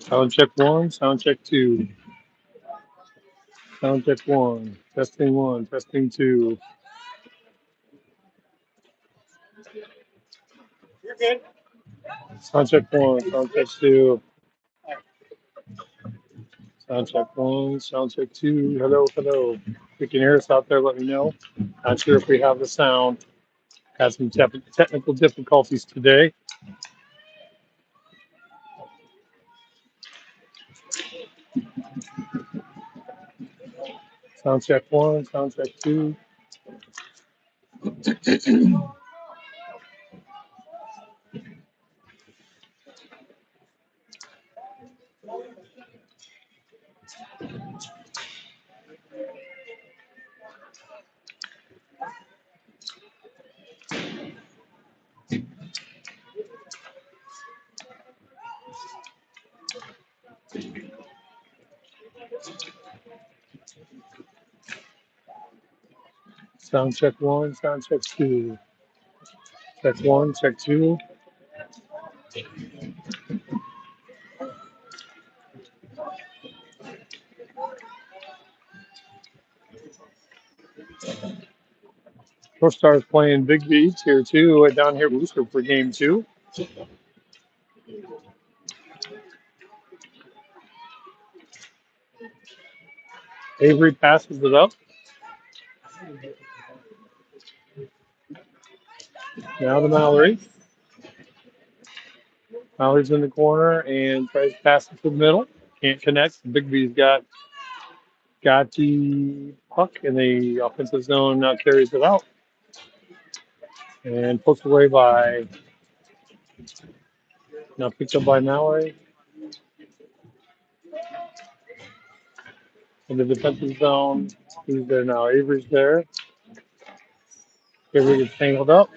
Sound check one, sound check two, sound check one, testing two, sound check one, sound check two, sound check one, sound check two. Hello, hello. If you can hear us out there, let me know. Not sure if we have the sound. Had some technical difficulties today. Sound check one, sound check two. Sound check one, sound check two. Check one, check two. North Stars playing Biggby tier two down here at Wooster for game two. Avery passes it up. Now to Mallory. Mallory's in the corner and tries to pass it to the middle. Can't connect. Bigby's got the puck in the offensive zone. Now carries it out and poked away by now picked up by Mallory in the defensive zone. Who's there now? Avery's there. Avery gets tangled up.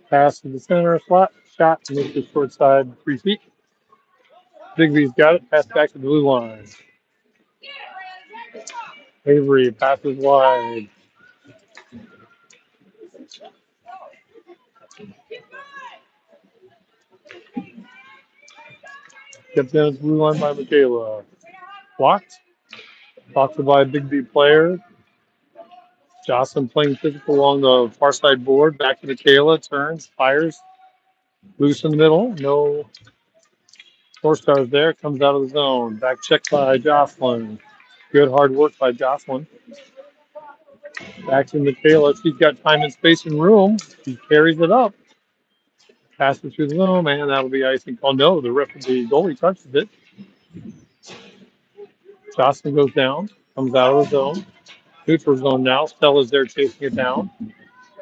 Pass to the center slot. Shot. Makes it short side 3 feet. Bigby's got it. Pass back to the blue line. Avery passes wide. Kept down to the blue line by Michaela. Blocked. Blocked by a Biggby player. Jocelyn playing physical along the far side board. Back to Michaela. Turns. Fires. Loose in the middle. No four stars there. Comes out of the zone. Back check by Jocelyn. Good hard work by Jocelyn. Back to Michaela. She's got time and space and room. She carries it up. Passes through the zone, and that'll be icing. Oh no, the goalie touches it. Jocelyn goes down, comes out of the zone. Neutral zone now. Stella's there chasing it down.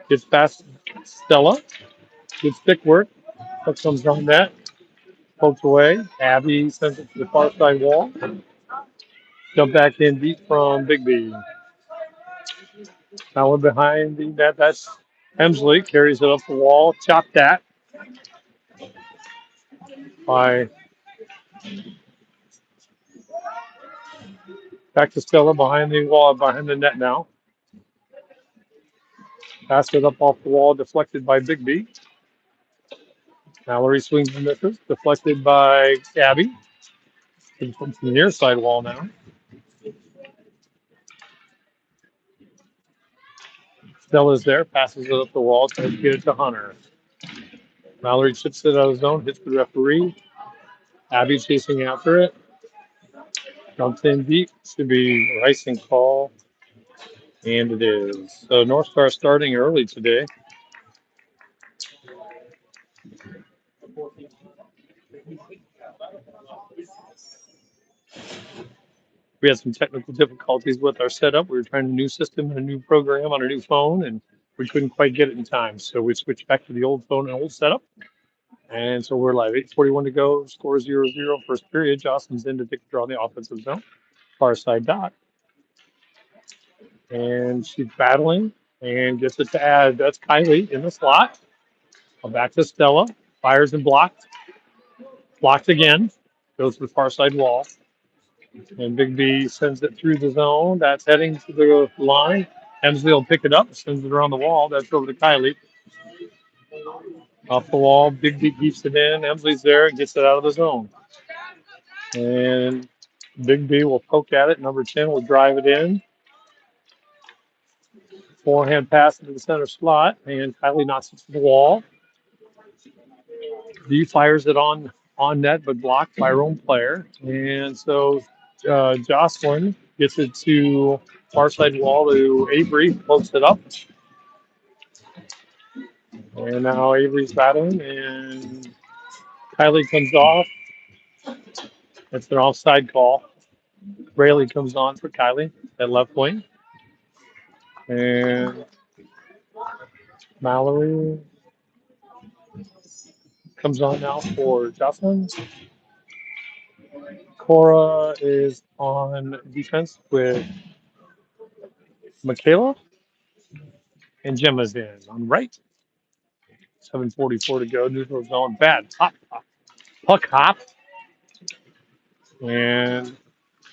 Gets past Stella. Good stick work. Puck comes on net. Pokes away. Abby sends it to the far side wall. Jump back in deep from Biggby. Now we're behind the net. That's Hemsley. Carries it up the wall. Chopped that by back to Stella behind the wall, behind the net now. Pass it up off the wall, deflected by Biggby. Mallory swings and misses, deflected by Abby. From the near side wall now. Stella's there, passes it up the wall, tries to get it to Hunter. Mallory chips it out of zone, hits the referee. Abby chasing after it. Jumps in deep. Should be icing call. And it is. So North Star starting early today. We had some technical difficulties with our setup. We were trying a new system and a new program on a new phone, and we couldn't quite get it in time. So we switched back to the old phone and old setup. And so we're live. 8:41 to go. Score 0-0. First period. Jocelyn's in to take the draw in the offensive zone. Far side dot. And she's battling and gets it to add. That's Kylie in the slot. Back to Stella. Fires and blocked. Blocked again. Goes to the far side wall. And Biggby sends it through the zone. That's heading to the line. Hemsley will pick it up, sends it around the wall. That's over to Kylie. Off the wall, Biggby keeps it in. Hemsley's there and gets it out of the zone. And Biggby will poke at it. Number 10 will drive it in. Forehand pass into the center slot. And Kylie knocks it to the wall. B fires it on net, but blocked by her own player. And so Jocelyn gets it to far side wall to Avery, pokes it up. And now Avery's battling, and Kylie comes off. It's an offside call. Rayleigh comes on for Kylie at left wing. And Mallory comes on now for Jocelyn. Cora is on defense with Michaela. And Gemma's in on right. 7:44 to go. Neutral zone. Bad pop. Puck hop. And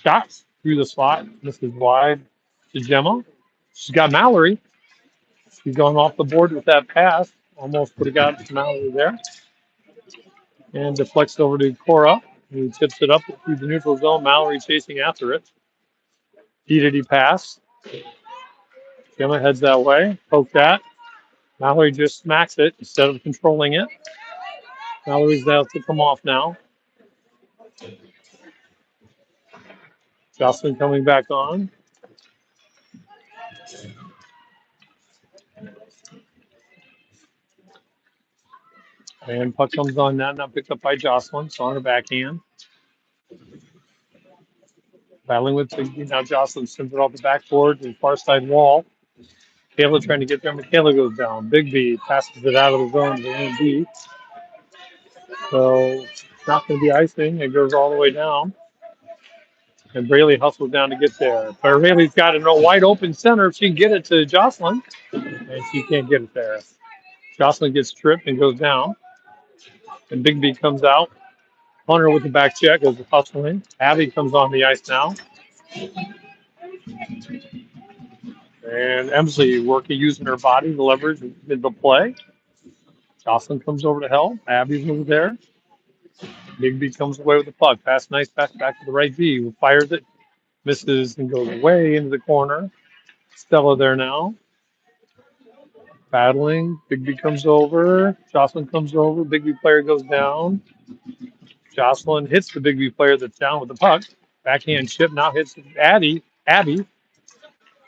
shots through the slot. Misses wide to Gemma. She's got Mallory. She's going off the board with that pass. Almost would have got Mallory there. And deflects over to Cora, who tips it up through the neutral zone. Mallory chasing after it. Dee pass. Gemma heads that way. Poke that. Mallory just smacks it instead of controlling it. Mallory's there to come off now. Jocelyn coming back on. And puck comes on net, now picked up by Jocelyn. So on her backhand. Battling with Biggby. Now Jocelyn sends it off the backboard to the far side wall. Michaela trying to get there. Michaela goes down. Biggby passes it out of the zone to A&B. So it's not going to be icing. It goes all the way down. And Braley hustles down to get there. But Rayleigh's got it in a wide open center. If she can get it to Jocelyn. And she can't get it there. Jocelyn gets tripped and goes down. And Biggby comes out. Hunter with the back check goes hustling. Abby comes on the ice now. And Emsley working, using her body to leverage in the play. Jocelyn comes over to help. Abby's over there. Biggby comes away with the puck. Pass, nice pass back to the right V, who fires it, misses, and goes away into the corner. Stella there now. Battling. Biggby comes over. Jocelyn comes over. Biggby player goes down. Jocelyn hits the Biggby player that's down with the puck. Backhand chip now hits Abby.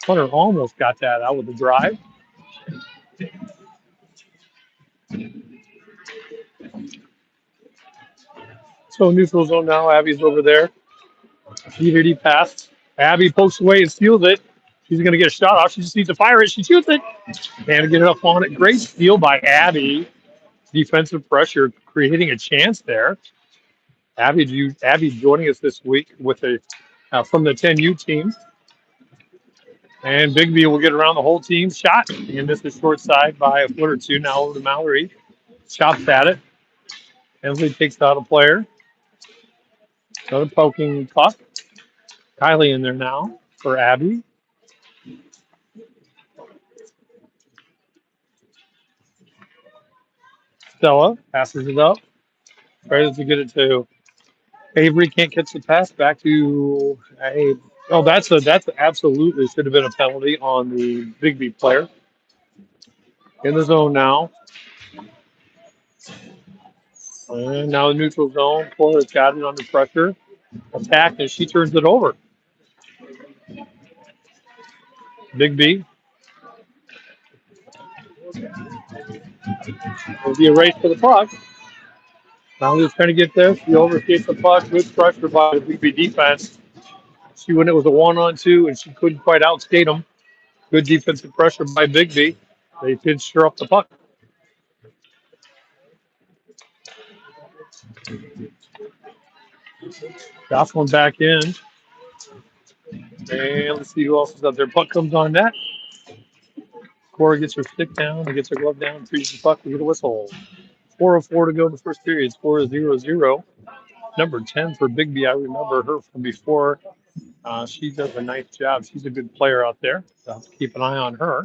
Hunter almost got that out with the drive. So neutral zone now. Abby's over there. He pass. Abby pokes away and steals it. She's going to get a shot off. She just needs to fire it. She shoots it. And get it up on it. Great steal by Abby. Defensive pressure, creating a chance there. Abby joining us this week with a from the 10U team. And Biggby will get around the whole team. Shot. And missed the short side by a foot or two. Now over to Mallory. Chops at it. Hensley takes out a player. Another poking puck. Kylie in there now for Abby. Stella passes it up. Tries to get it to Avery. Can't catch the pass back to Abe. Oh, that's absolutely should have been a penalty on the Biggby player. In the zone now. And now the neutral zone. Cora's got it under pressure. Attack, and she turns it over. Biggby. Will be a race for the puck. Now he's trying to get there. She overskates the puck. Good pressure by the Biggby defense. When it was a 1-on-2 and she couldn't quite outskate him. Good defensive pressure by Biggby. They pinched her up the puck. Jocelyn back in. And let's see who else is out there. Puck comes on net. Cora gets her stick down and gets her glove down, frees the puck, we get a whistle. 4:04 to go in the first period. Score is 0-0. Number 10 for Biggby. I remember her from before. She does a nice job. She's a good player out there. So I'll have to keep an eye on her.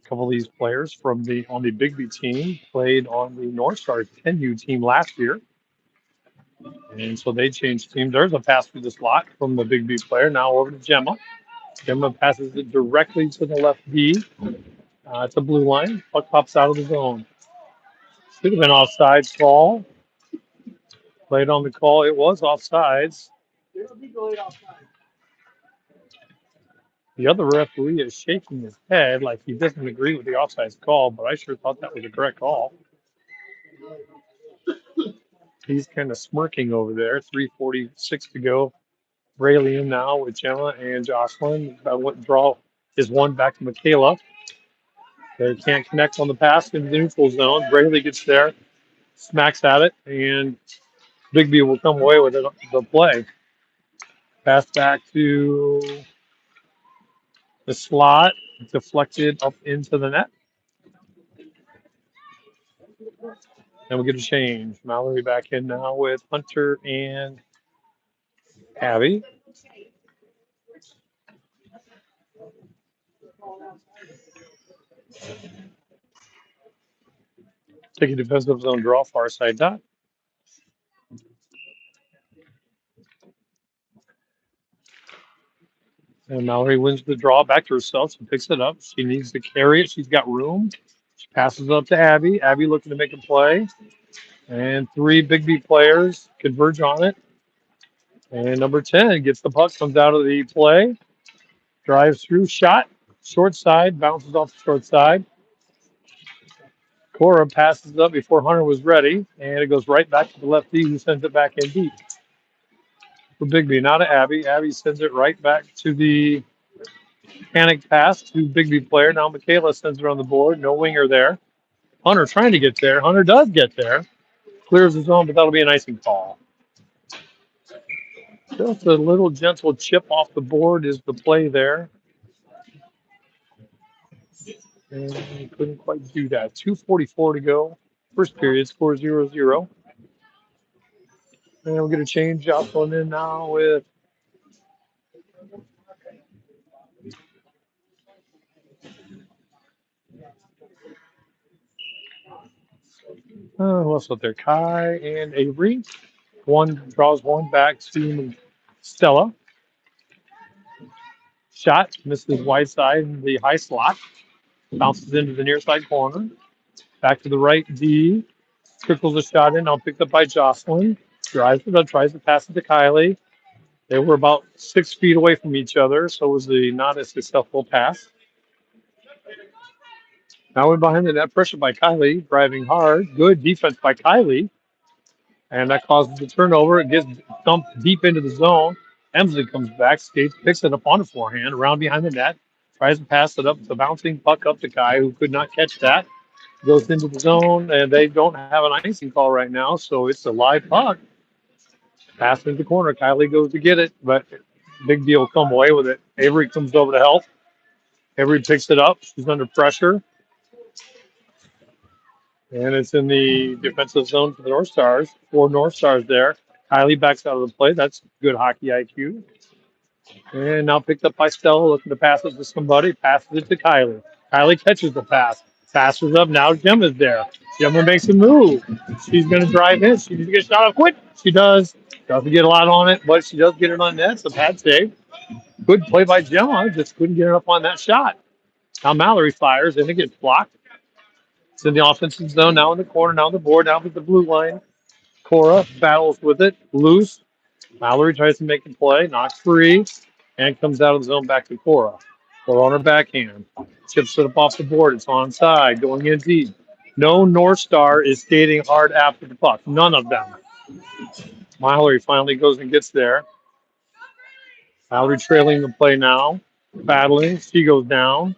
A couple of these players from the on the Biggby team played on the North Star 10U team last year. And so they changed teams. There's a pass through the slot from the Biggby player. Now over to Gemma. Gemma passes it directly to the left D. It's a blue line. Puck pops out of the zone. Should have been offsides call. Played on the call. It was offsides. The other referee is shaking his head like he doesn't agree with the offsides call, but I sure thought that was a correct call. He's kind of smirking over there. 3:46 to go. Rayleigh in now with Gemma and Jocelyn. Draw is one back to Michaela. They can't connect on the pass into the neutral zone. Rayleigh gets there, smacks at it, and Biggby will come away with it, the play. Pass back to the slot, deflected up into the net. And we'll get a change. Mallory back in now with Hunter and Abby. Take a defensive zone draw, far side dot. And Mallory wins the draw back to herself. She picks it up. She needs to carry it. She's got room. She passes it up to Abby. Abby looking to make a play. And three Biggby players converge on it. And number 10 gets the puck, comes out of the play, drives through, shot, short side, bounces off the short side. Cora passes it up before Hunter was ready, and it goes right back to the lefty who sends it back in deep. For Biggby, not to Abby. Abby sends it right back to the panic pass to Biggby player. Now Michaela sends it on the board. No winger there. Hunter trying to get there. Hunter does get there. Clears his zone, but that'll be an icing call. Just a little gentle chip off the board is the play there. And he couldn't quite do that. 2:44 to go. First period, score 0-0. And we're going to change Jocelyn in now with who else up there? Kai and Avery. One draws one back to Stella. Shot misses wide side in the high slot. Bounces into the near side corner. Back to the right D. Trickles a shot in. Now picked up by Jocelyn. Drives it up, tries to pass it to Kylie. They were about 6 feet away from each other, so it was not a successful pass. Now we're behind the net, pressure by Kylie, driving hard. Good defense by Kylie. And that causes the turnover. It gets dumped deep into the zone. Emsley comes back, skates, picks it up on the forehand, around behind the net, tries to pass it up. The bouncing puck up to Kai, who could not catch that. Goes into the zone, and they don't have an icing call right now, so it's a live puck. Pass into the corner. Kylie goes to get it, but Biggby will come away with it. Avery comes over to help. Avery picks it up. She's under pressure. And it's in the defensive zone for the North Stars. 4 North Stars there. Kylie backs out of the play. That's good hockey IQ. And now picked up by Stella, looking to pass it to somebody. Passes it to Kylie. Kylie catches the pass. Passes up. Now Gemma's there. Gemma makes a move. She's going to drive in. She needs to get a shot off quick. She does. Doesn't get a lot on it, but she does get it on net. It's a pad save. Good play by Gemma. Just couldn't get it up on that shot. Now Mallory fires, and it gets blocked. It's in the offensive zone, now in the corner, now on the board, now with the blue line. Cora battles with it, loose. Mallory tries to make a play, knocks free, and comes out of the zone back to Cora. Cora on her backhand. Chips it up off the board. It's onside, going in deep. No North Star is skating hard after the puck. None of them. Mallory finally goes and gets there. Mallory trailing the play now. Battling. She goes down.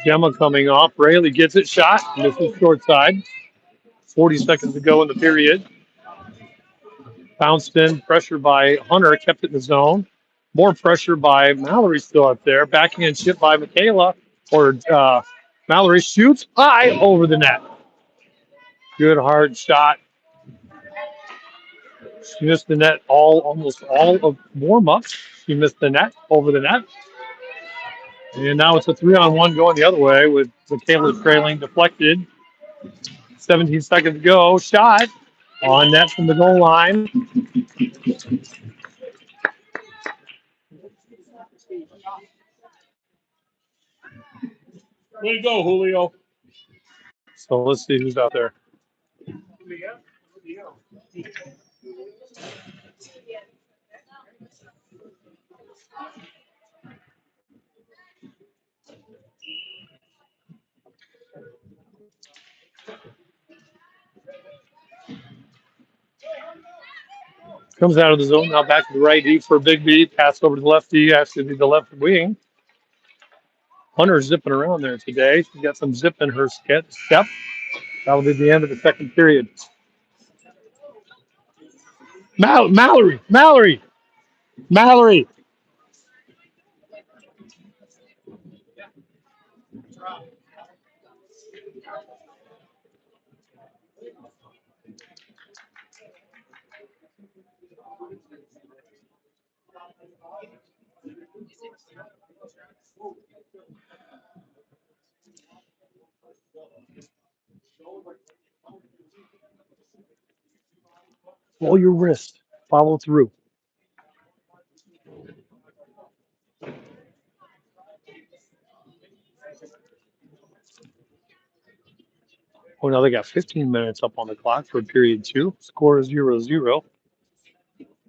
Gemma coming off. Rayleigh gets it. Shot. Misses short side. 40 seconds to go in the period. Bounced in. Pressure by Hunter. Kept it in the zone. More pressure by Mallory still up there. Backing and chip by Michaela. Or Mallory shoots high over the net. Good hard shot. She missed the net almost all of warm-up. She missed the net over the net. And now it's a 3-on-1 going the other way with Michaela trailing, deflected. 17 seconds to go. Shot on net from the goal line. Way to go, Julio. So let's see who's out there. Comes out of the zone. Now back to the right D for Biggby. Pass over to the left D. Actually, the left wing. Hunter's zipping around there today. She's got some zip in her step. That'll be the end of the second period. Mallory. Roll your wrist. Follow through. Oh, now they got 15 minutes up on the clock for period two. Score is 0-0.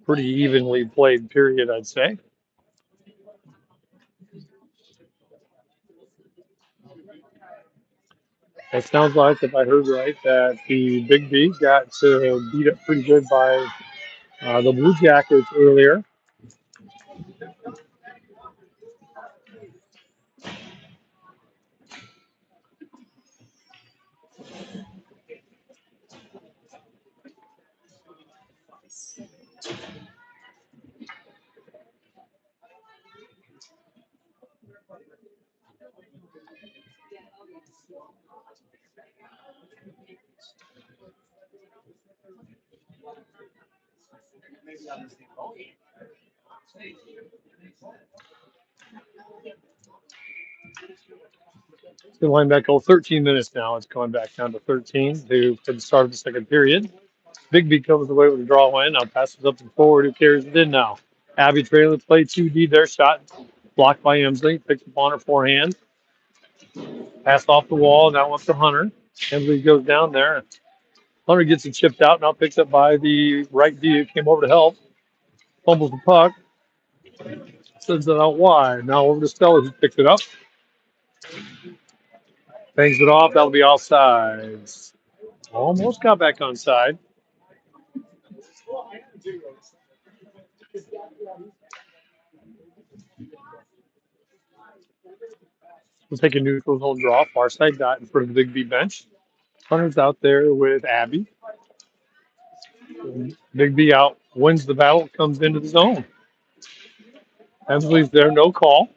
Pretty evenly played period, I'd say. It sounds like, if I heard right, that the Biggby got beat up pretty good by the Blue Jackets earlier. The line back 13 minutes now. It's going back down to 13 for the start of the second period. Biggby comes away with a draw in. Now passes up to forward. Who carries it in now? Abby trailing, play 2D. Their shot blocked by Emsley. Picks up on her forehand. Passed off the wall. Now up to Hunter. Emsley goes down there. Hunter gets it chipped out. Now picks up by the right D who came over to help. Fumbles the puck. Sends it out wide. Now over to Stella who picks it up. Bangs it off. That'll be offsides. Almost got back on side. We'll take a neutral zone draw. Far side dot in front of the Biggby bench. Hunter's out there with Abby. Biggby out, wins the battle, comes into the zone. Emsley's there, no call.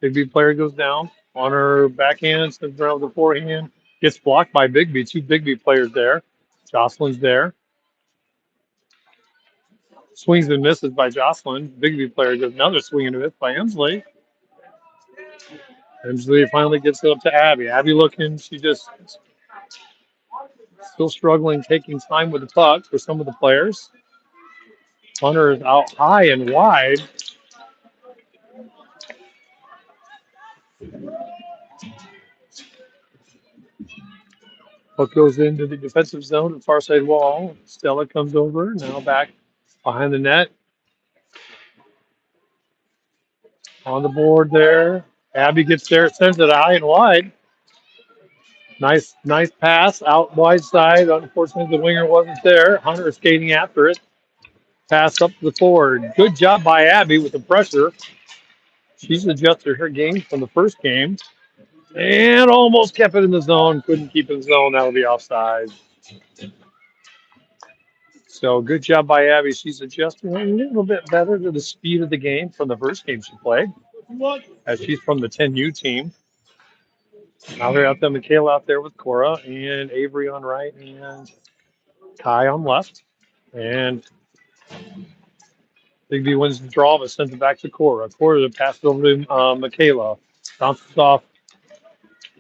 Biggby player goes down on her backhand, sends around with the forehand. Gets blocked by Biggby. Two Biggby players there. Jocelyn's there. Swings and misses by Jocelyn. Biggby player does another swing and miss by Emsley. Emsley finally gets it up to Abby. Abby looking, she just still struggling, taking time with the puck for some of the players. Hunter is out high and wide. Puck goes into the defensive zone, the far side wall. Stella comes over, now back behind the net. On the board there. Abby gets there, sends it high and wide. Nice pass out wide side. Unfortunately, the winger wasn't there. Hunter skating after it. Pass up to the forward. Good job by Abby with the pressure. She's adjusted her game from the first game. And almost kept it in the zone. Couldn't keep it in the zone. That would be offside. So good job by Abby. She's adjusting a little bit better to the speed of the game from the first game she played. As she's from the 10U team. Now they're out there, Michaela out there with Cora and Avery on right and Kai on left. And Biggby wins the draw, but sends it back to Cora. Cora to pass it over to Michaela. Bounces off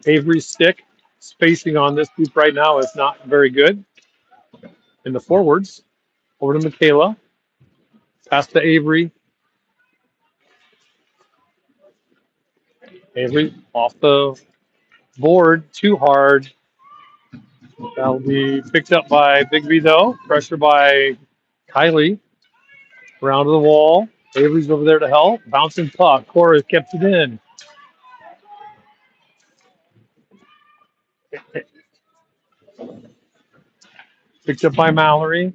Avery's stick. Spacing on this group right now is not very good. In the forwards, over to Michaela. Pass to Avery. Avery off the board, too hard. That'll be picked up by Biggby though. Pressure by Kylie. Round to the wall. Avery's over there to help. Bouncing puck. Cora kept it in. Picked up by Mallory.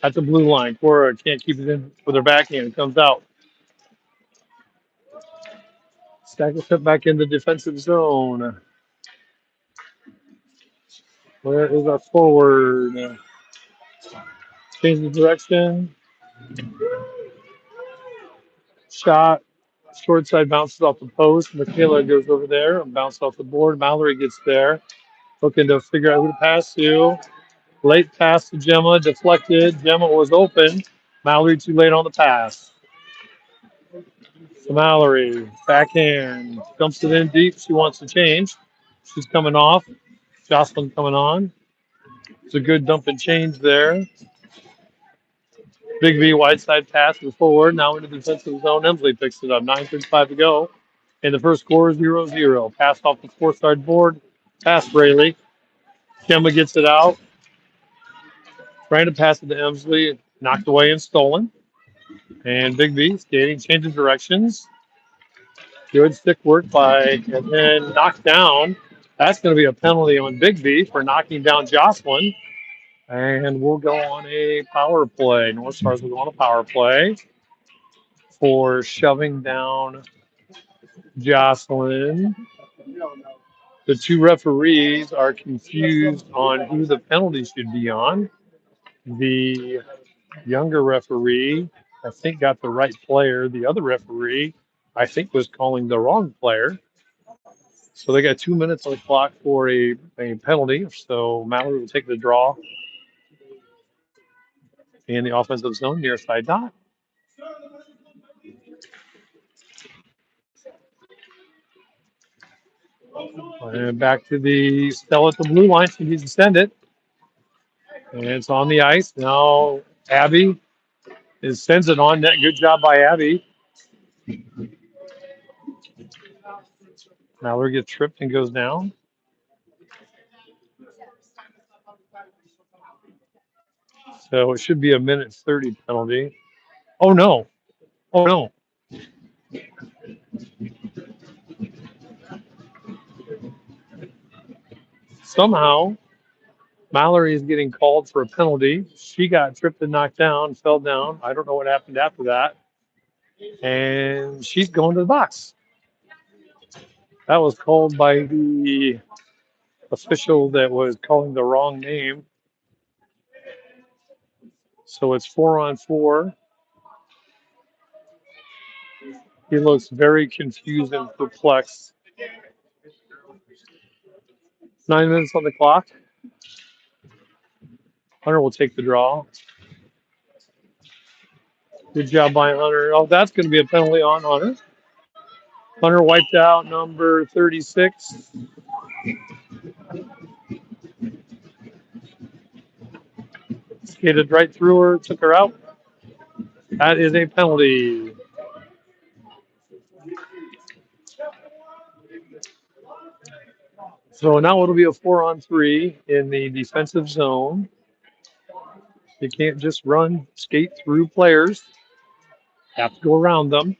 At the blue line. Cora can't keep it in with her backhand. It comes out. Stack it up back in the defensive zone. Where is our forward? Change the direction. Shot. Short side bounces off the post. Michaela goes over there and bounces off the board. Mallory gets there. Looking to figure out who to pass to. Late pass to Gemma. Deflected. Gemma was open. Mallory too late on the pass. So Mallory, backhand. Dumps it in deep. She wants to change. She's coming off. Jocelyn coming on. It's a good dump and change there. Biggby wide side pass to the forward. Now into the defensive zone. Emsley picks it up. 9:35 to go. In the first quarter, 0-0. Pass off the fourth side board. Pass Braley. Gemma gets it out. Trying to pass it to Emsley. Knocked away and stolen. And Biggby skating, changing directions. Good stick work by, and then knocked down. That's going to be a penalty on Biggby for knocking down Jocelyn. And we'll go on a power play. North Stars will go on a power play for shoving down Jocelyn. The two referees are confused on who the penalty should be on. The younger referee, I think, got the right player. The other referee, I think, was calling the wrong player. So they got 2 minutes on the clock for a penalty. So Mallory will take the draw in the offensive zone near side dot. And back to the Stella at the blue line. She needs to send it. And it's on the ice. Now Abby sends it on net. Good job by Abby. Mallory gets tripped and goes down. So it should be a minute 30 penalty. Oh, no. Oh, no. Somehow, Mallory is getting called for a penalty. She got tripped and knocked down, fell down. I don't know what happened after that. And she's going to the box. That was called by the official that was calling the wrong name. So it's 4-on-4. He looks very confused and perplexed. 9 minutes on the clock. Hunter will take the draw. Good job by Hunter. Oh, that's going to be a penalty on Hunter. Hunter wiped out number 36. Skated right through her, took her out. That is a penalty. So now it'll be a 4-on-3 in the defensive zone. You can't just skate through players. Have to go around them.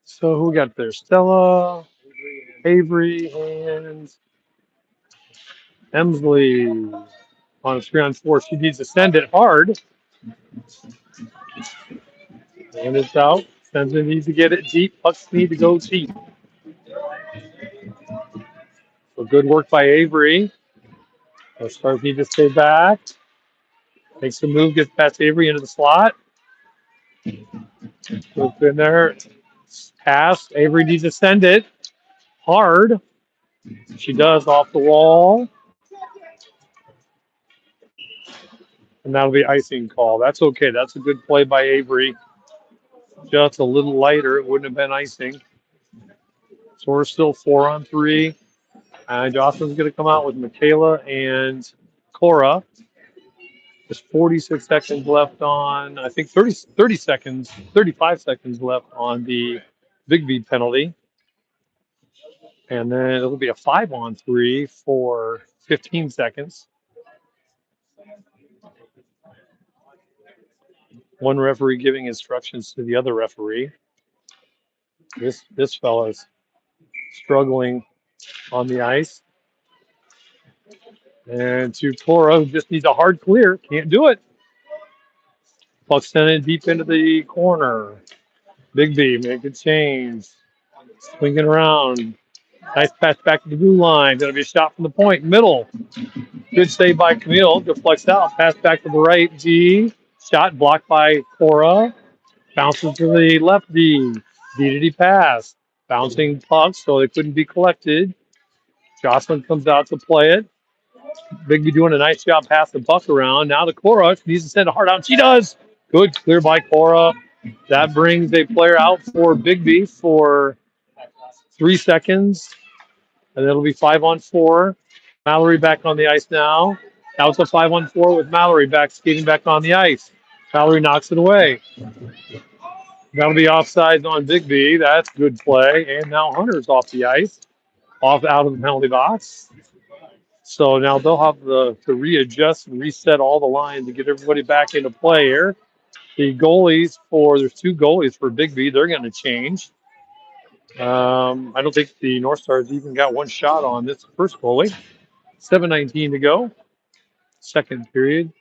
So who we got there? Stella, Avery, and Emsley on a 3-on-4. She needs to send it hard. And it's out. Spencer needs to get it deep. Pucks need to go deep. So good work by Avery. The Stars need to stay back. Makes a move, gets past Avery into the slot. Goes in there. Pass. Avery needs to send it hard. She does off the wall. And that'll be icing call. That's okay. That's a good play by Avery. Just a little lighter. It wouldn't have been icing. So we're still 4-on-3. And Jocelyn's going to come out with Michaela and Cora. There's 46 seconds left on, I think 30 seconds, 35 seconds left on the Biggby penalty. And then it'll be a 5-on-3 for 15 seconds. One referee giving instructions to the other referee. This fella's struggling on the ice. And to Cora, who just needs a hard clear. Can't do it. Puck sent it deep into the corner. Biggby make a change. Swinging around. Nice pass back to the blue line. Going to be a shot from the point. Middle. Good save by Camille. Deflects out. Pass back to the right. G. Shot blocked by Cora. Bounces to the left D. D to D pass. Bouncing pucks so they couldn't be collected. Jocelyn comes out to play it. Biggby doing a nice job passing the puck around. Now the Cora needs to send a hard out. She does. Good clear by Cora. That brings a player out for Biggby for 3 seconds. And it'll be 5-on-4. Mallory back on the ice now. Now it's a 5-on-4 with Mallory back skating back on the ice. Mallory knocks it away. That'll be offside on Biggby. That's good play. And now Hunter's off the ice, off out of the penalty box. So now they'll have to readjust and reset all the lines to get everybody back into play here. The goalies there's 2 goalies for Biggby. They're going to change. I don't think the North Stars even got one shot on this first goalie. 7:19 to go. Second period.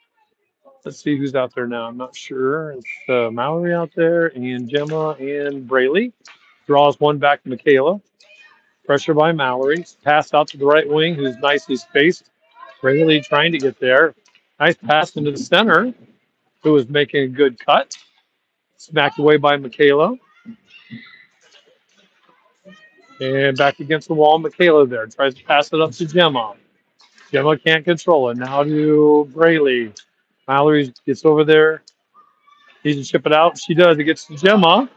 Let's see who's out there now. I'm not sure. It's Mallory out there and Gemma and Braley. Draws one back to Michaela. Pressure by Mallory. Pass out to the right wing, who's nicely spaced. Braley trying to get there. Nice pass into the center, who was making a good cut. Smacked away by Michaela. And back against the wall, Michaela there. Tries to pass it up to Gemma. Gemma can't control it. Now to Braley. Mallory gets over there. Needs to chip it out. She does. It gets to Gemma.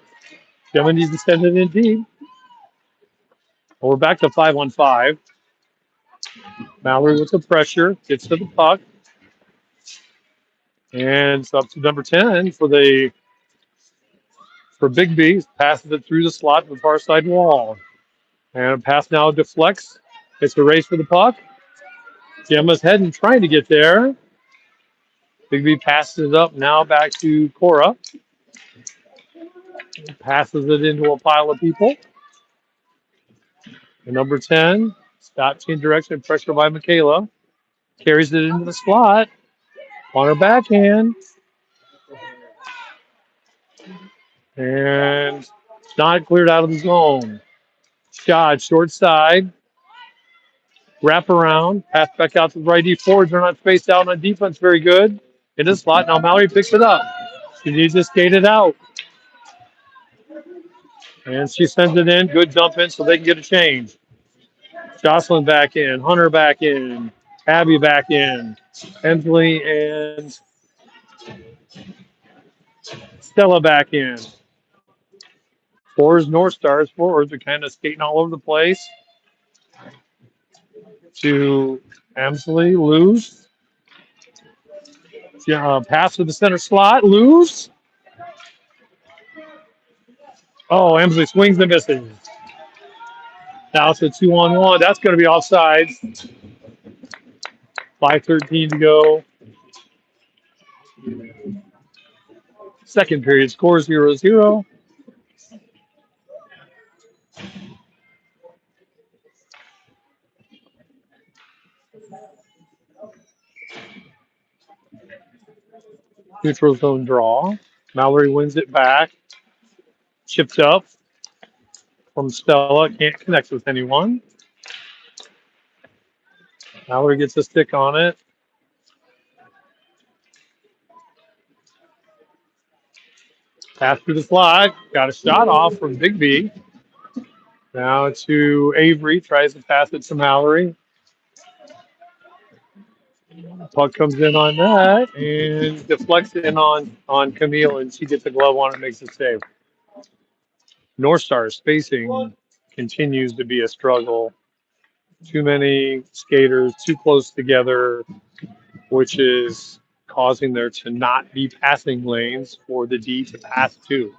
Gemma needs to send it in deep. Well, we're back to 5-on-5. Mallory with the pressure. Gets to the puck. And it's up to number 10 for Biggby. Passes it through the slot to the far side wall. And a pass now deflects. It's a race for the puck. Gemma's heading, trying to get there. Biggby passes it up now back to Cora. Passes it into a pile of people. And number 10, stop, change direction, pressure by Michaela. Carries it into the slot on her backhand. And it's not cleared out of the zone. Shot, short side. Wrap around. Pass back out to the right. Forwards are not spaced out on defense very good. In the slot. Now Mallory picks it up. She needs to skate it out. And she sends it in. Good dump in so they can get a change. Jocelyn back in. Hunter back in. Abby back in. Emily and Stella back in. North Stars forwards are kind of skating all over the place. To Emsley, loose. Pass to the center slot, loose. Oh, Emsley swings and misses. Now it's a 2-on-1. That's going to be offside. 5:13 to go. Second period, score 0-0. Neutral zone draw. Mallory wins it back. Chipped up from Stella. Can't connect with anyone. Mallory gets a stick on it. Pass through the slot. Got a shot off from Biggby. Now to Avery. Tries to pass it to Mallory. Puck comes in on that and deflects in on Camille, and she gets a glove on it and makes a save. North Star spacing continues to be a struggle. Too many skaters too close together, which is causing there to not be passing lanes for the D to pass to.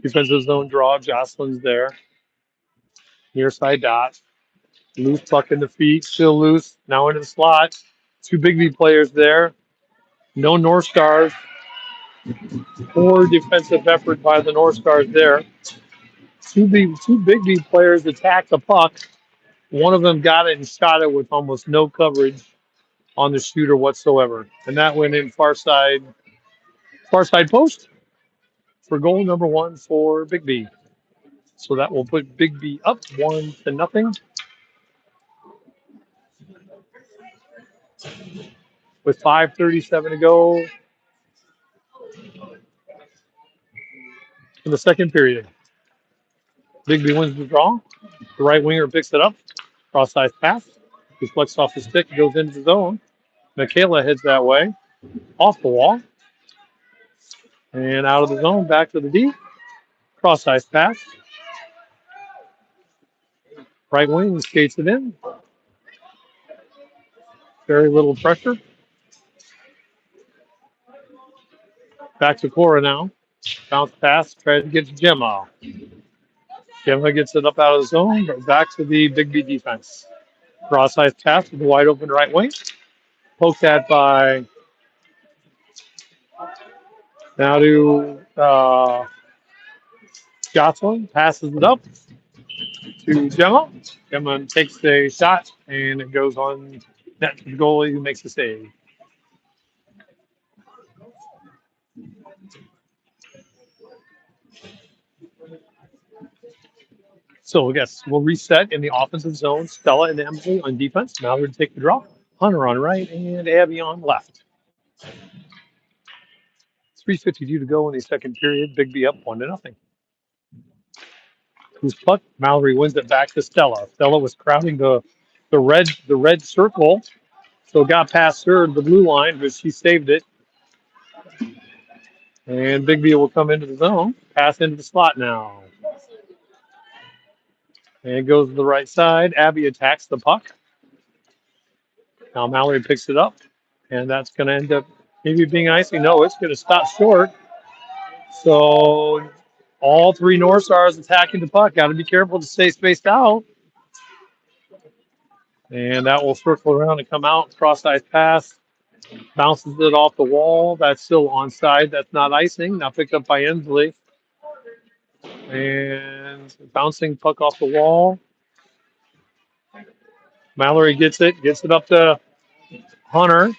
Defensive zone draw. Jocelyn's there. Near side dot. Loose puck in the feet. Still loose. Now into the slot. Two Biggby players there. No North Stars. Poor defensive effort by the North Stars there. Two Biggby players attacked the puck. One of them got it and shot it with almost no coverage on the shooter whatsoever. And that went in far side post for goal number 1 for Biggby. So that will put Biggby up 1-0 with 5:37 to go in the second period. Biggby wins the draw. The right winger picks it up. Cross-ice pass. Deflects off the stick. Goes into the zone. Michaela heads that way. Off the wall. And out of the zone. Back to the D. Cross-ice pass. Right wing skates it in. Very little pressure. Back to Cora now. Bounce pass. Tries to get to Gemma. Gemma gets it up out of the zone. But back to the Biggby defense. Cross-ice pass with the wide open right wing. Poked at by now to Jocelyn. Passes it up to Gemma. Gemma takes a shot, and it goes on net to the goalie who makes the save. So, yes, we'll reset in the offensive zone. Stella and Emily on defense. Mallory to take the draw. Hunter on right, and Abby on left. 3:52 to go in the second period. Biggby up 1-0. Who's puck? Mallory wins it back to Stella. Stella was crowding the red circle, so got past her the blue line, but she saved it. And Biggby will come into the zone. Pass into the slot now. And it goes to the right side. Abby attacks the puck. Now Mallory picks it up, and that's going to end up maybe being icing. No, it's going to stop short. So all three North Stars attacking the puck. Got to be careful to stay spaced out. And that will circle around and come out. Cross-ice pass. Bounces it off the wall. That's still onside. That's not icing. Now picked up by Inslee. And bouncing puck off the wall. Mallory gets it up to Hunter.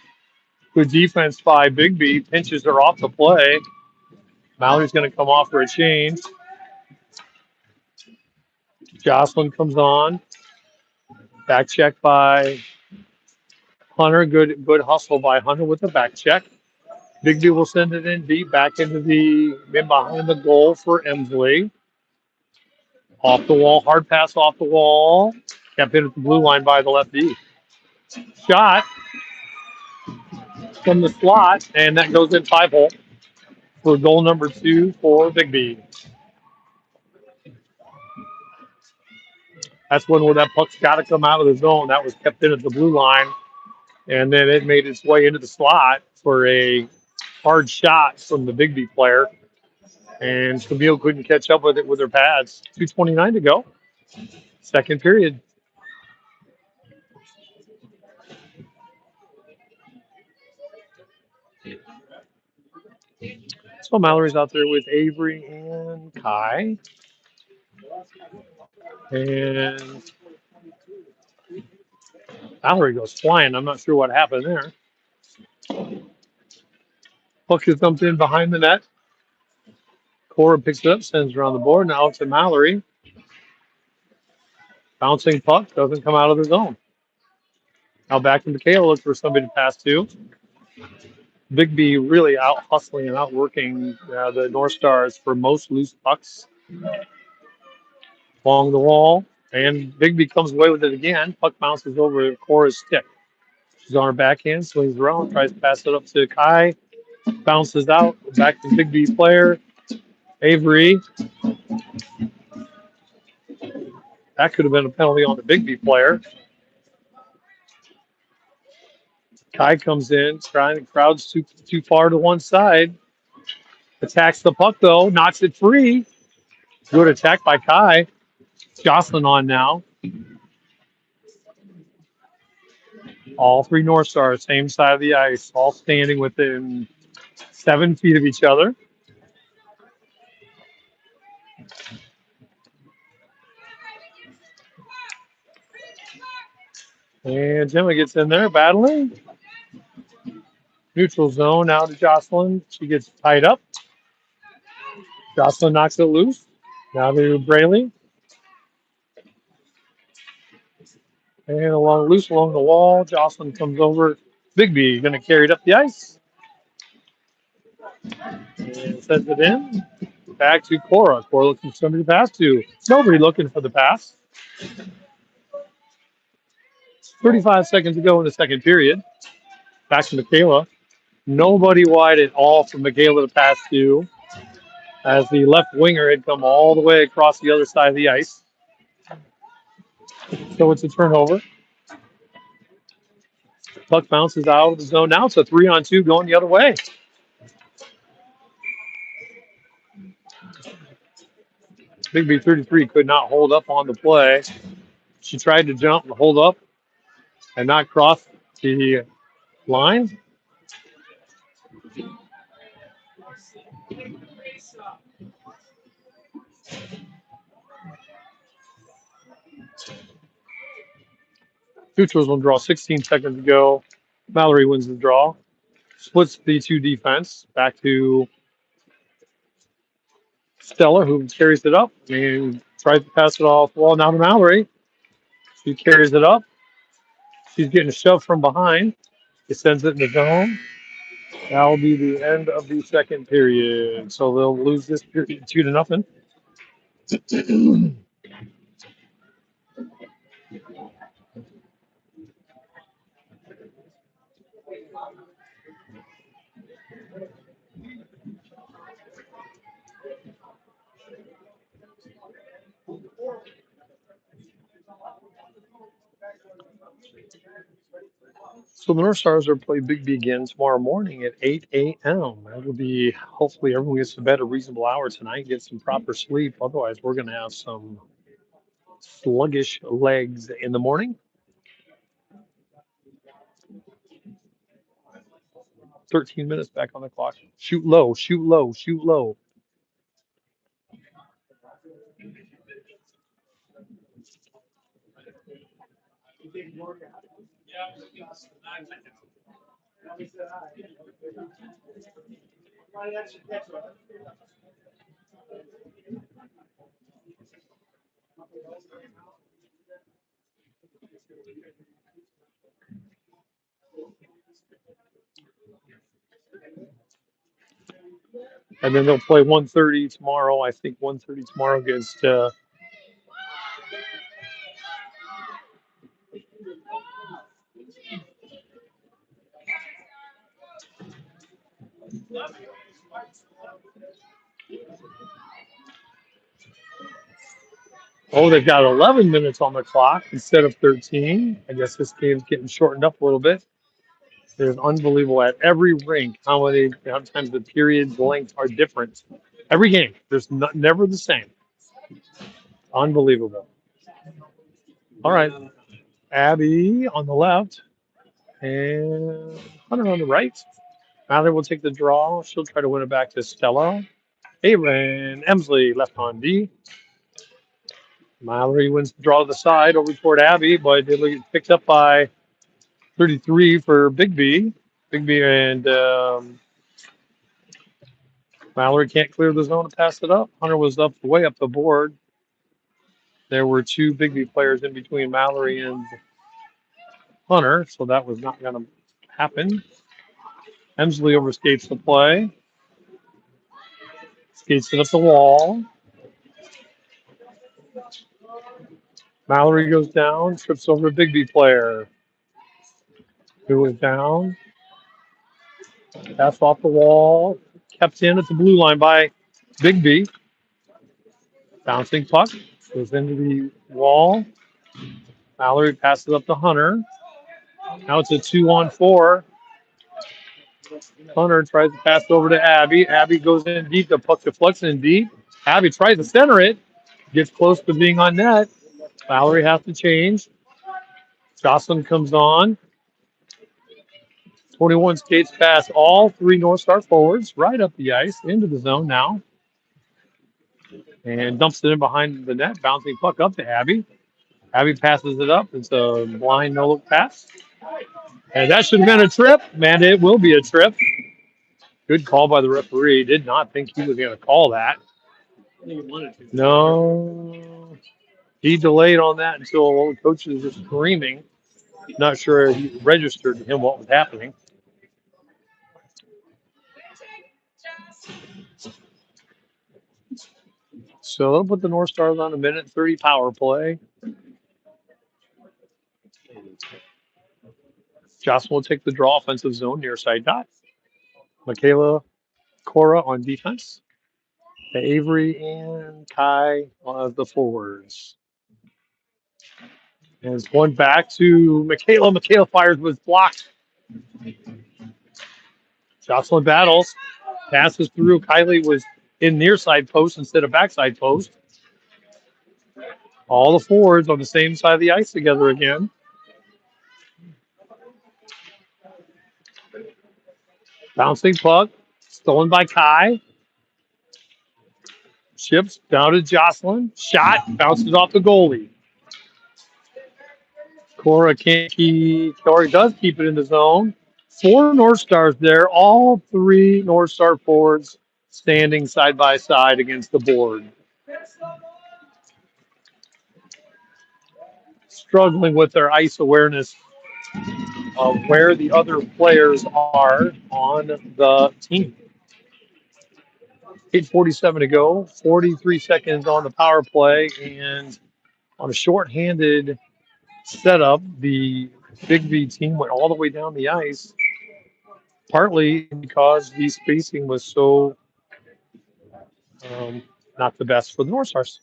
Good defense by Biggby. Pinches her off the play. Mallory's going to come off for a change. Jocelyn comes on. Back check by Hunter. Good hustle by Hunter with the back check. Biggby will send it in deep back into in behind the goal for Emsley. Off the wall, hard pass off the wall. Kept in at the blue line by the lefty. Shot from the slot, and that goes in 5-hole for goal number 2 for Biggby. That's one where that puck's got to come out of the zone. That was kept in at the blue line, and then it made its way into the slot for a hard shot from the Biggby player. And Camille couldn't catch up with it with her pads. 2:29 to go. Second period. So Mallory's out there with Avery and Kai. And Mallory goes flying. I'm not sure what happened there. Puck is dumped in behind the net. Cora picks it up, sends her on the board. Now to Mallory. Bouncing puck, doesn't come out of the zone. Now back to Michaela, looks for somebody to pass to. Biggby really out hustling and out working the North Stars for most loose pucks along the wall. And Biggby comes away with it again. Puck bounces over Cora's stick. She's on her backhand, swings around, tries to pass it up to Kai, bounces out, back to Biggby's player, Avery. That could have been a penalty on the Biggby player. Kai comes in, trying to crowds too far to one side. Attacks the puck though, knocks it free. Good attack by Kai. Jocelyn on now. All three North Stars, same side of the ice, all standing within 7 feet of each other. And Gemma gets in there battling. Neutral zone now to Jocelyn. She gets tied up. Jocelyn knocks it loose. Now to Braley. And loose along the wall. Jocelyn comes over. Biggby going to carry it up the ice. And sends it in. Back to Cora. Cora looking for somebody to pass to. Nobody looking for the pass. 35 seconds to go in the second period. Back to Michaela. Nobody wide at all for Michaela to pass to, as the left winger had come all the way across the other side of the ice. So it's a turnover. Puck bounces out of the zone. Now it's a 3-on-2 going the other way. Biggby 33 could not hold up on the play. She tried to jump and hold up and not cross the line. Neutrals will draw 16 seconds to go. Mallory wins the draw. Splits the two defense. Back to Stella, who carries it up and tries to pass it off the wall. Now to Mallory. She carries it up. She's getting shoved from behind. It sends it in the zone. That will be the end of the second period. So they'll lose this period 2-0. So the North Stars are play Biggby again tomorrow morning at 8 a.m. That will be, hopefully everyone gets to bed a reasonable hour tonight, get some proper sleep. Otherwise, we're going to have some sluggish legs in the morning. 13 minutes back on the clock. Shoot low, shoot low, shoot low. And then they'll play 1:30 tomorrow. I think 1:30 tomorrow against they've got 11 minutes on the clock instead of 13. I guess this game's getting shortened up a little bit. It's unbelievable at every rink how times the periods lengths are different. Every game, there's never the same. Unbelievable. All right, Abby on the left and Hunter on the right. Mallory will take the draw. She'll try to win it back to Stella. Aaron Emsley left on D. Mallory wins the draw to the side over toward Abby, but it'll get picked up by 33 for Biggby. Biggby and Mallory can't clear the zone to pass it up. Hunter was way up the board. There were two Biggby players in between Mallory and Hunter, so that was not going to happen. Emsley overskates the play. Skates it up the wall. Mallory goes down, trips over a Biggby player who was down. Pass off the wall. Kept in at the blue line by Biggby. Bouncing puck. Goes into the wall. Mallory passes up to Hunter. Now it's a 2-on-4. Hunter tries to pass over to Abby. Abby goes in deep. The puck deflects in deep. Abby tries to center it. Gets close to being on net. Mallory has to change. Jocelyn comes on. 21 skates past all three North Star forwards, right up the ice, into the zone now. And dumps it in behind the net, bouncing puck up to Abby. Abby passes it up. It's a blind no-look pass. And that should have been a trip. Man, it will be a trip. Good call by the referee. Did not think he was going to call that. No. He delayed on that until all the coaches were screaming. Not sure he registered to him what was happening. So they'll put the North Stars on a minute 30 power play. Jocelyn will take the draw offensive zone near side dot. Michaela Cora on defense. Avery and Kai on the forwards. And it's one back to Michaela. Michaela fires was blocked. Jocelyn battles. Passes through. Kylie was in near side post instead of backside post. All the forwards on the same side of the ice together again. Bouncing puck. Stolen by Kai. Chips down to Jocelyn. Shot. Bounces off the goalie. Cora can't keep. Cora does keep it in the zone. 4 North Stars there. All 3 North Star forwards standing side by side against the board. Struggling with their ice awareness of where the other players are on the team. 8:47 to go. 43 seconds on the power play, and on a shorthanded setup, the Biggby team went all the way down the ice. Partly because the spacing was so not the best for the North Stars.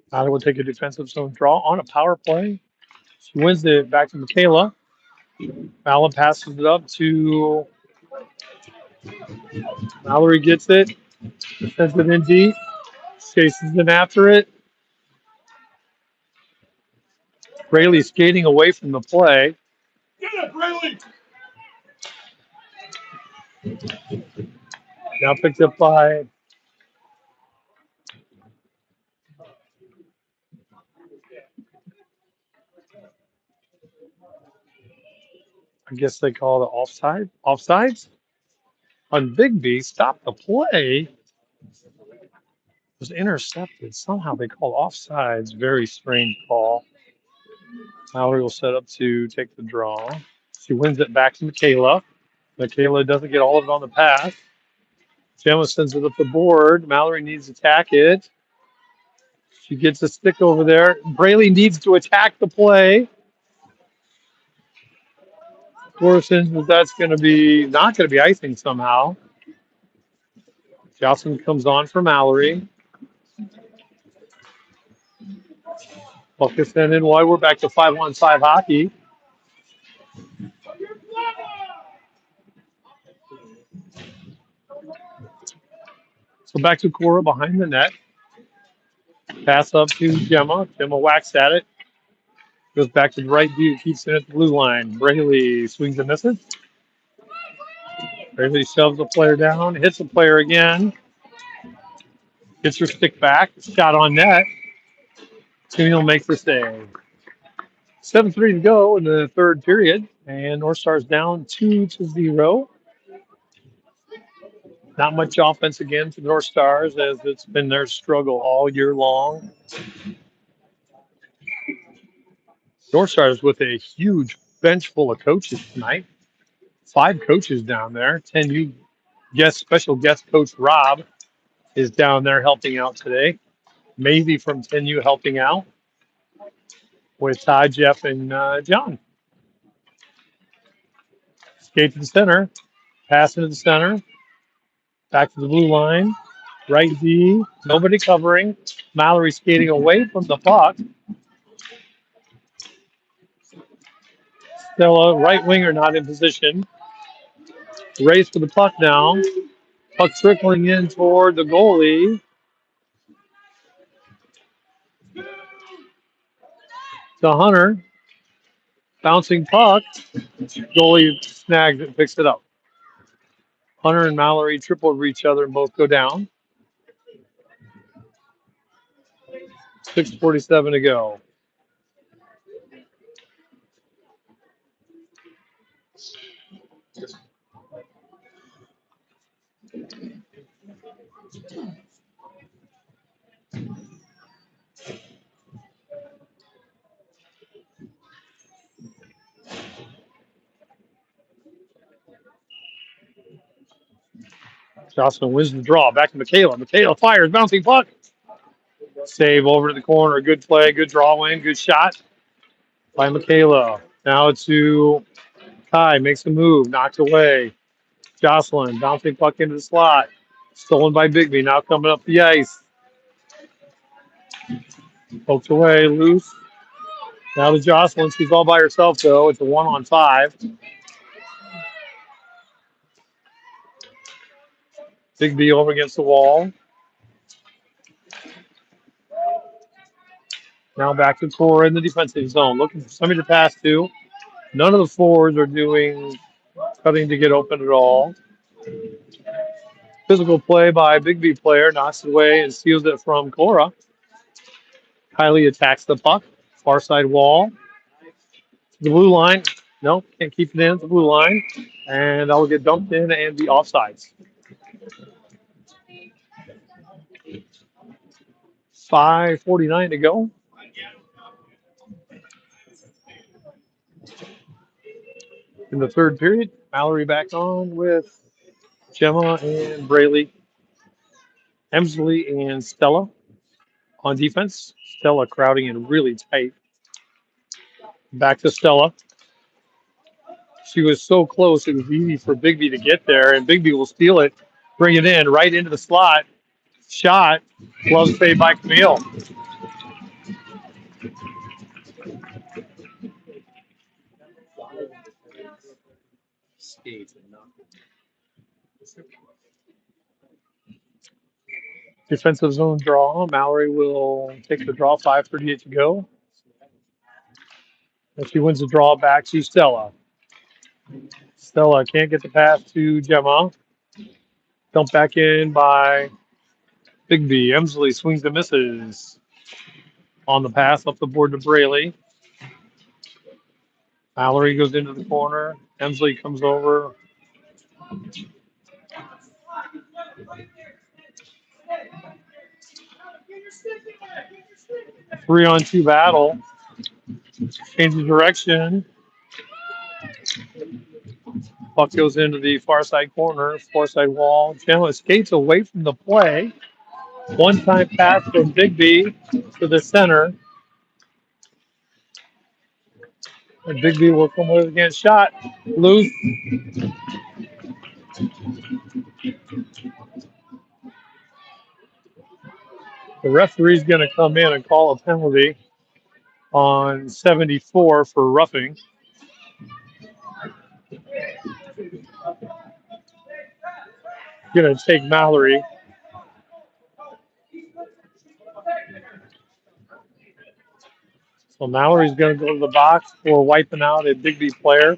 Tyler will take a defensive zone draw on a power play. She wins it back to Michaela. Fallon passes it up to Mallory, gets it, sends it in deep, chases in after it. Braley skating away from the play. Get it, Braley! Now picked up by I guess they call it offside. Offsides on Biggby. Stop the play. Was intercepted. Somehow they call offsides. Very strange call. Mallory will set up to take the draw. She wins it back to Michaela. Michaela doesn't get all of it on the pass. Gemma sends it up the board. Mallory needs to attack it. She gets a stick over there. Braley needs to attack the play. Coruscant, but that's going to be not going to be icing somehow. Jocelyn comes on for Mallory. Puck is sent in wide. We're back to 5-on-5 hockey. So back to Cora behind the net. Pass up to Gemma. Gemma whacks at it. Goes back to the right view. Keeps it at the blue line. Braley swings and misses. Braley shoves the player down. Hits the player again. Gets her stick back. Shot on net. Tuniel makes the save. 7:3 to go in the third period. And North Stars down 2-0. Not much offense again for the North Stars, as it's been their struggle all year long. North Stars with a huge bench full of coaches tonight. 5 coaches down there. 10U special guest coach Rob is down there helping out today. Maisie from 10U helping out with Todd, Jeff, and John. Skate to the center. Pass into the center. Back to the blue line. Right D. Nobody covering. Mallory skating away from the puck. Stella, right winger, not in position. Race for the puck now. Puck trickling in toward the goalie. To Hunter. Bouncing puck. Goalie snags it, picks it up. Hunter and Mallory triple over each other and both go down. 6:47 to go. Jocelyn wins the draw. Back to Michaela. Michaela fires. Bouncing puck. Save over to the corner. Good play. Good draw win. Good shot by Michaela. Now to Ty. Makes a move. Knocked away. Jocelyn. Bouncing puck into the slot. Stolen by Biggby. Now coming up the ice. Poked away. Loose. Now to Jocelyn. She's all by herself, though. It's a 1-on-5. Biggby over against the wall. Now back to Cora in the defensive zone. Looking for somebody to pass to. None of the forwards are doing cutting to get open at all. Physical play by Biggby player. Knocks it away and steals it from Cora. Kylie attacks the puck. Far side wall. The blue line. No, can't keep it in. It's the blue line. And that will get dumped in and be offsides. 5:49 to go. In the third period, Mallory back on with Gemma and Braley, Emsley and Stella on defense. Stella crowding in really tight. Back to Stella. She was so close, it was easy for Biggby to get there, and Biggby will steal it, bring it in right into the slot. Shot. Glove saved by Camille. Defensive zone draw. Mallory will take the draw. 5:38 to go. And she wins the draw back to Stella. Stella can't get the pass to Gemma. Dumped back in by Biggby. Emsley swings and misses on the pass up the board to Braley. Mallory goes into the corner. Emsley comes over. Three-on-two battle. Changes direction. Puck goes into the far side corner, far side wall. Gemma skates away from the play. One-time pass from Biggby to the center. And Biggby will come with it again. Shot. Loose. The referee's going to come in and call a penalty on 74 for roughing. Going to take Mallory. So Mallory's going to go to the box for wiping out a Biggby player.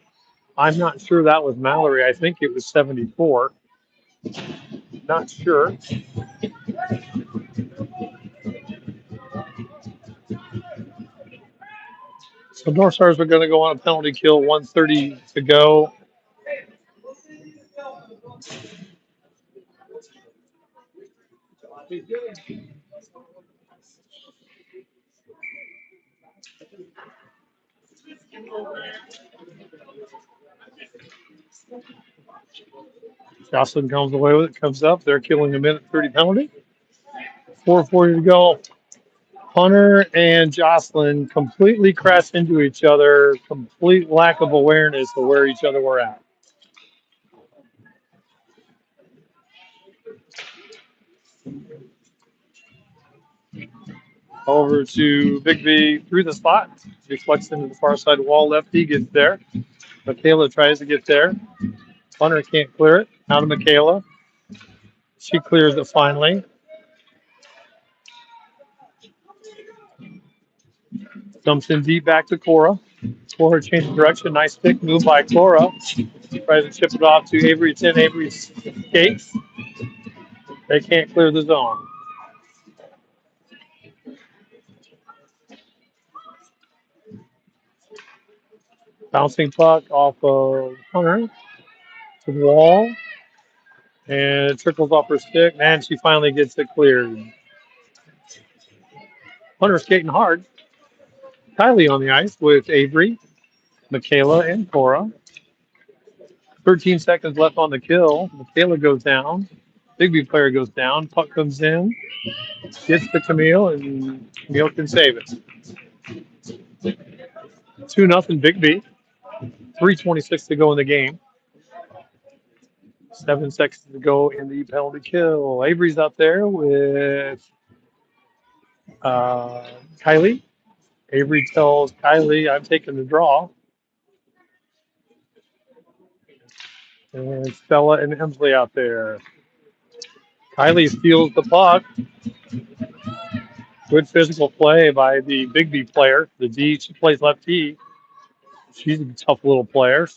I'm not sure that was Mallory. I think it was 74. Not sure. So North Stars are going to go on a penalty kill. 1:30 to go. Jocelyn comes away with it, comes up. They're killing a minute 30 penalty. 4:40 to go. Hunter and Jocelyn completely crashed into each other. Complete lack of awareness of where each other were at. Over to Biggby through the spot. Deflects into the far side wall. Lefty gets there. Michaela tries to get there. Hunter can't clear it. Out of Michaela. She clears it finally. Dumps in deep back to Cora. Cora changes direction. Nice pick move by Cora. Tries to chip it off to Avery. It's in Avery's skates. They can't clear the zone. Bouncing puck off of Hunter to the wall. And it trickles off her stick. And she finally gets it cleared. Hunter skating hard. Kylie on the ice with Avery, Michaela, and Cora. 13 seconds left on the kill. Michaela goes down. Biggby player goes down. Puck comes in. Gets to Camille, and Camille can save it. 2-0 Biggby. 3:26 to go in the game. 7 seconds to go in the penalty kill. Avery's out there with Kylie. Avery tells Kylie, I'm taking the draw. And Stella and Emsley out there. Kylie steals the puck. Good physical play by the Biggby player. The D, she plays left D. She's a tough little player.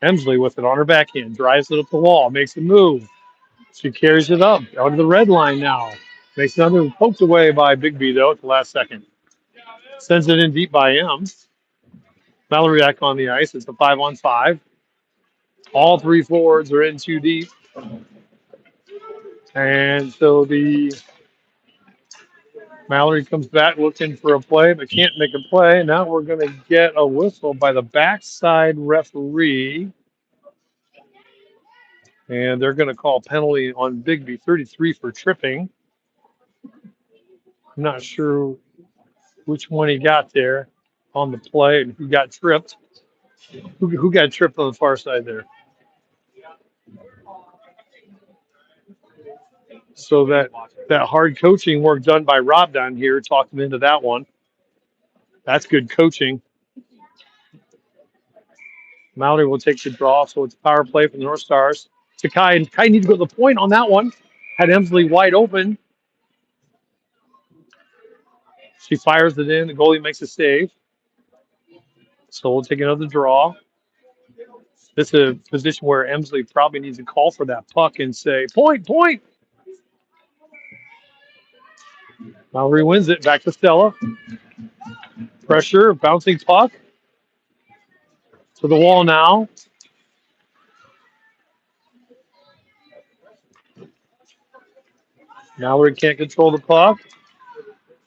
Emsley with it on her backhand. Drives it up the wall. Makes a move. She carries it up. Out of the red line now. Makes another poked away by Biggby, though, at the last second. Sends it in deep by M. Mallory back on the ice. It's a 5-on-5. All three forwards are in too deep. And so the Mallory comes back looking for a play, but can't make a play. Now we're going to get a whistle by the backside referee. And they're going to call penalty on Biggby, 33 for tripping. I'm not sure which one he got there on the play and who got tripped. Who got tripped on the far side there? So that hard coaching work done by Rob down here talked him into that one. That's good coaching. Mallory will take the draw, so it's power play from the North Stars. To Kai, and Kai needs to go to the point on that one. Had Emsley wide open. She fires it in. The goalie makes a save. So we'll take another draw. This is a position where Emsley probably needs to call for that puck and say, point, point. Mallory wins it. Back to Stella. Pressure, bouncing puck. To the wall now. Mallory can't control the puck.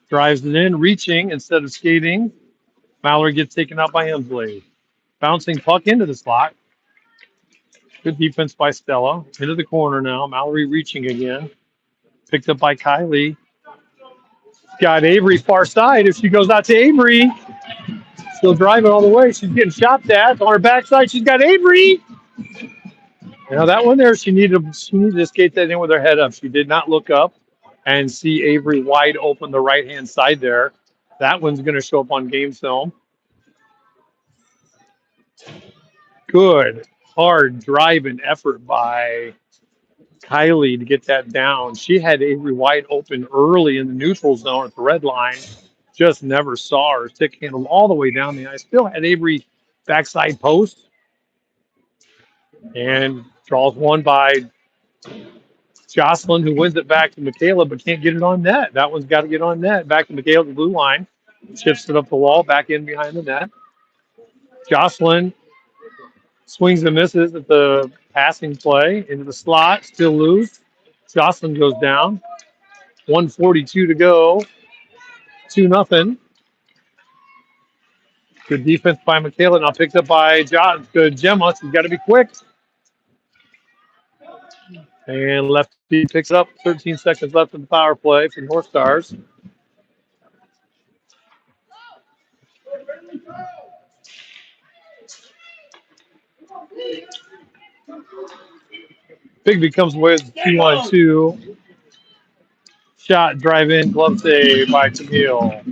Drives it in, reaching instead of skating. Mallory gets taken out by Emsley. Bouncing puck into the slot. Good defense by Stella. Into the corner now. Mallory reaching again. Picked up by Kylie. Got Avery far side. If she goes out to Avery, she'll drive it all the way. She's getting shot at. On her backside, she's got Avery. Now that one there, she needed to skate that in with her head up. She did not look up and see Avery wide open the right-hand side there. That one's going to show up on game film. Good, hard driving effort by Kylie to get that down. She had Avery wide open early in the neutral zone at the red line. Just never saw her stick handle all the way down the ice. Still had Avery backside post. And draws one by Jocelyn, who wins it back to Michaela, but can't get it on net. That one's got to get on net. Back to Michaela, the blue line. Shifts it up the wall, back in behind the net. Jocelyn swings and misses at the passing play into the slot, still loose. Jocelyn goes down. 1:42 to go. 2-0. Good defense by Michaela. Now picked up by John. Good Gemma. She's got to be quick. And lefty picks it up. 13 seconds left in the power play for North Stars. Biggby comes away with 2-on-2. Shot, drive in, glove save by Camille.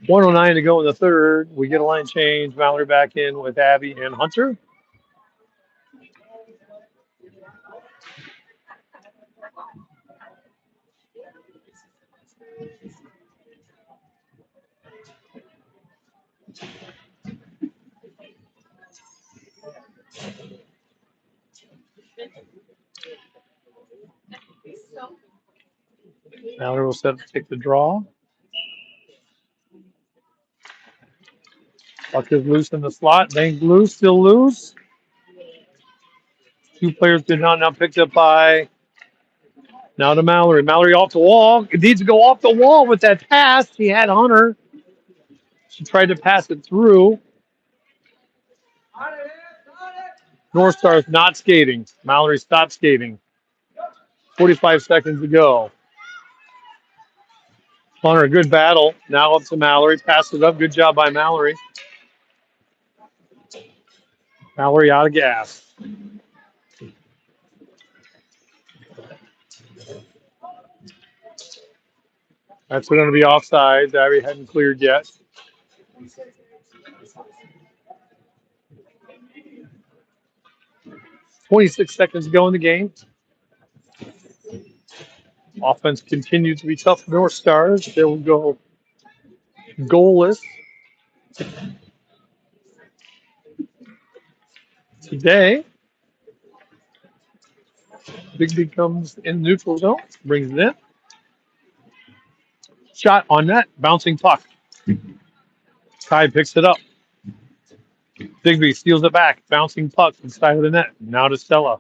1:09 to go in the third. We get a line change. Mallory back in with Abby and Hunter. Mallory will set up to take the draw. Puck is loose in the slot. Banged loose, still loose. Two players did not. Now picked up by, now to Mallory. Mallory off the wall. It needs to go off the wall with that pass. She had Hunter. She tried to pass it through. North Stars not skating. Mallory stopped skating. 45 seconds to go. Hunter, a good battle. Now up to Mallory. Passed it up. Good job by Mallory. Mallory out of gas. That's going to be offside. Abby hadn't cleared yet. 26 seconds to go in the game. Offense continues to be tough for North Stars. They will go goalless today. Biggby comes in the neutral zone, brings it in. Shot on net, bouncing puck. Kai picks it up. Biggby steals it back, bouncing puck inside of the net. Now to Stella.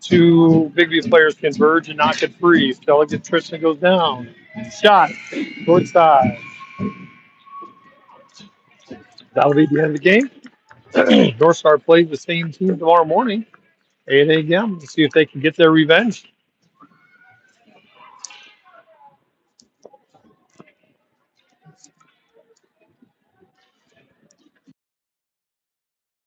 Two Biggby players converge and knock it free. Stella gets Tristan, goes down. Shot, short side. That'll be the end of the game. North Star plays the same team tomorrow morning, 8 a.m. to see if they can get their revenge.